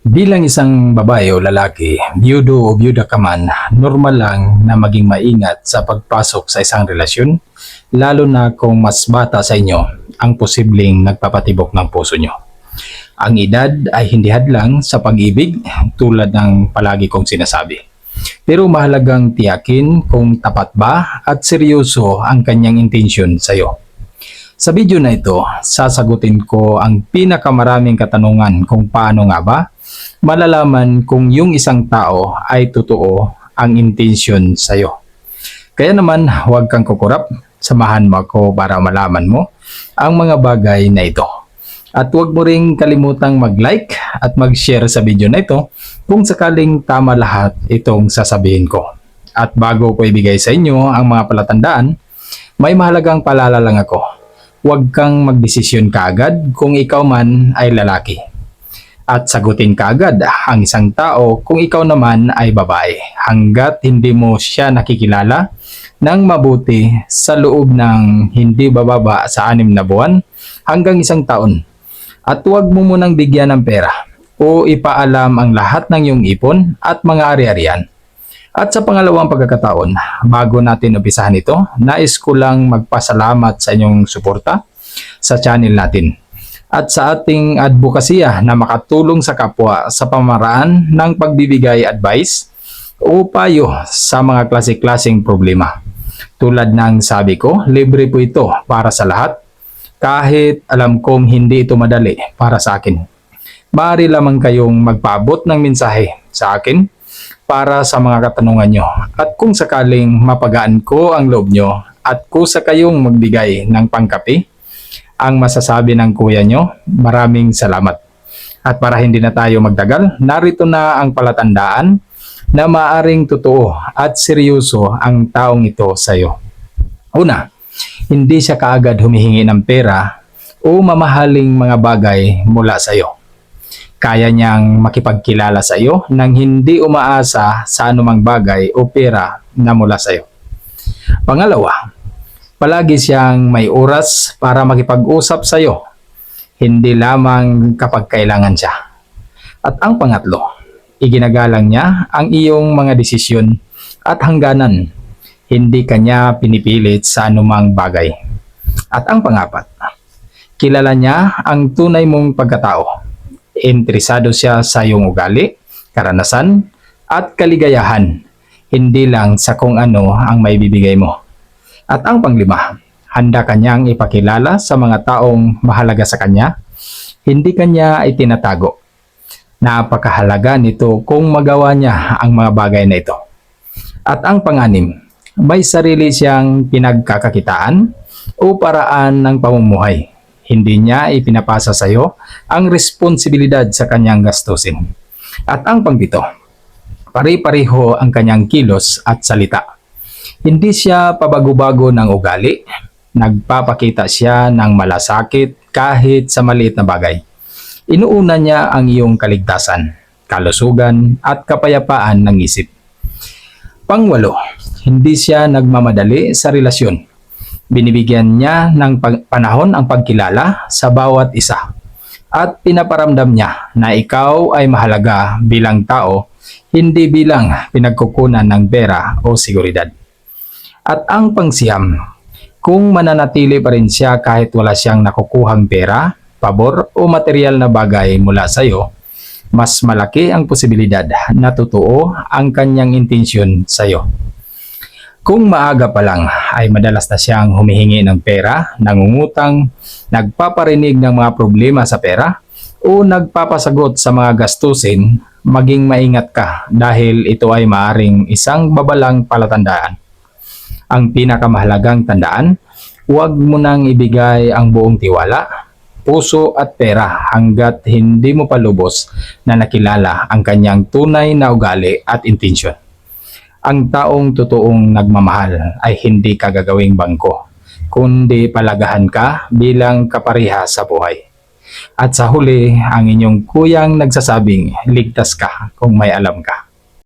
Bilang isang babae o lalaki, biyudo o biyuda ka man, normal lang na maging maingat sa pagpasok sa isang relasyon, lalo na kung mas bata sa inyo ang posibleng nagpapatibok ng puso nyo. Ang edad ay hindi hadlang sa pag-ibig tulad ng palagi kong sinasabi. Pero mahalagang tiyakin kung tapat ba at seryoso ang kanyang intensyon sa iyo. Sa video na ito, sasagutin ko ang pinakamaraming katanungan kung paano nga ba malalaman kung yung isang tao ay totoo ang intensyon sa iyo. Kaya naman, huwag kang kukurap, samahan mo ako para malaman mo ang mga bagay na ito. At huwag mo ring kalimutang mag-like at mag-share sa video na ito kung sakaling tama lahat itong sasabihin ko. At bago ko ibigay sa inyo ang mga palatandaan, may mahalagang paalala lang ako. Huwag kang magdesisyon kaagad kung ikaw man ay lalaki. At sagutin kaagad ang isang tao kung ikaw naman ay babae hanggat hindi mo siya nakikilala ng mabuti sa loob ng hindi bababa sa 6 na buwan hanggang 1 taon. At huwag mo munang bigyan ng pera o ipaalam ang lahat ng iyong ipon at mga ari-arian. At sa pangalawang pagkakataon, bago natin umpisahan ito, nais ko lang magpasalamat sa inyong suporta sa channel natin at sa ating advokasya na makatulong sa kapwa sa pamaraan ng pagbibigay advice o payo sa mga klase-klaseng problema. Tulad ng sabi ko, libre po ito para sa lahat kahit alam kong hindi ito madali para sa akin. Maaari lamang kayong magpaabot ng mensahe sa akin para sa mga katanungan nyo at kung sakaling mapagaan ko ang loob nyo at kusa kayong magbigay ng pangkape, ang masasabi ng kuya nyo, maraming salamat. At para hindi na tayo magtagal, narito na ang palatandaan na maaring totoo at seryoso ang taong ito sa iyo. Una, hindi siya kaagad humihingi ng pera o mamahaling mga bagay mula sa iyo. Kaya niyang makipagkilala sa iyo nang hindi umaasa sa anumang bagay o pera na mula sa iyo. Pangalawa, palagi siyang may oras para makipag-usap sa iyo, hindi lamang kapag kailangan siya. At ang pangatlo, iginagalang niya ang iyong mga desisyon at hangganan, hindi kanya pinipilit sa anumang bagay. At ang pangapat, kilala niya ang tunay mong pagkatao. Interesado siya sa iyong ugali, karanasan, at kaligayahan, hindi lang sa kung ano ang maibibigay mo. At ang panglima, handa kanyang ipakilala sa mga taong mahalaga sa kanya, hindi kanya itinatago. Napakahalaga nito kung magawa niya ang mga bagay na ito. At ang panganim, may sarili siyang pinagkakakitaan o paraan ng pamumuhay. Hindi niya ipinapasa sa iyo ang responsibilidad sa kanyang gastusin. At ang pangpito, pare-pareho ang kanyang kilos at salita. Hindi siya pabago-bago ng ugali. Nagpapakita siya ng malasakit kahit sa maliit na bagay. Inuuna niya ang iyong kaligtasan, kalusugan at kapayapaan ng isip. Pangwalo, hindi siya nagmamadali sa relasyon. Binibigyan niya ng panahon ang pagkilala sa bawat isa. At pinaparamdam niya na ikaw ay mahalaga bilang tao, hindi bilang pinagkukunan ng pera o seguridad. At ang pangsiyam, kung mananatili pa rin siya kahit wala siyang nakukuhang pera, pabor o material na bagay mula sa iyo, mas malaki ang posibilidad na totoo ang kanyang intensyon sa iyo. Kung maaga pa lang ay madalas na siyang humihingi ng pera, nangungutang, nagpaparinig ng mga problema sa pera, o nagpapasagot sa mga gastusin, maging maingat ka dahil ito ay maaring isang babalang palatandaan. Ang pinakamahalagang tandaan, huwag mo nang ibigay ang buong tiwala, puso at pera hanggat hindi mo pa lubos na nakilala ang kanyang tunay na ugali at intensyon. Ang taong totoong nagmamahal ay hindi kagagawing bangko, kundi palagahan ka bilang kapareha sa buhay. At sa huli, ang inyong kuyang nagsasabing ligtas ka kung may alam ka.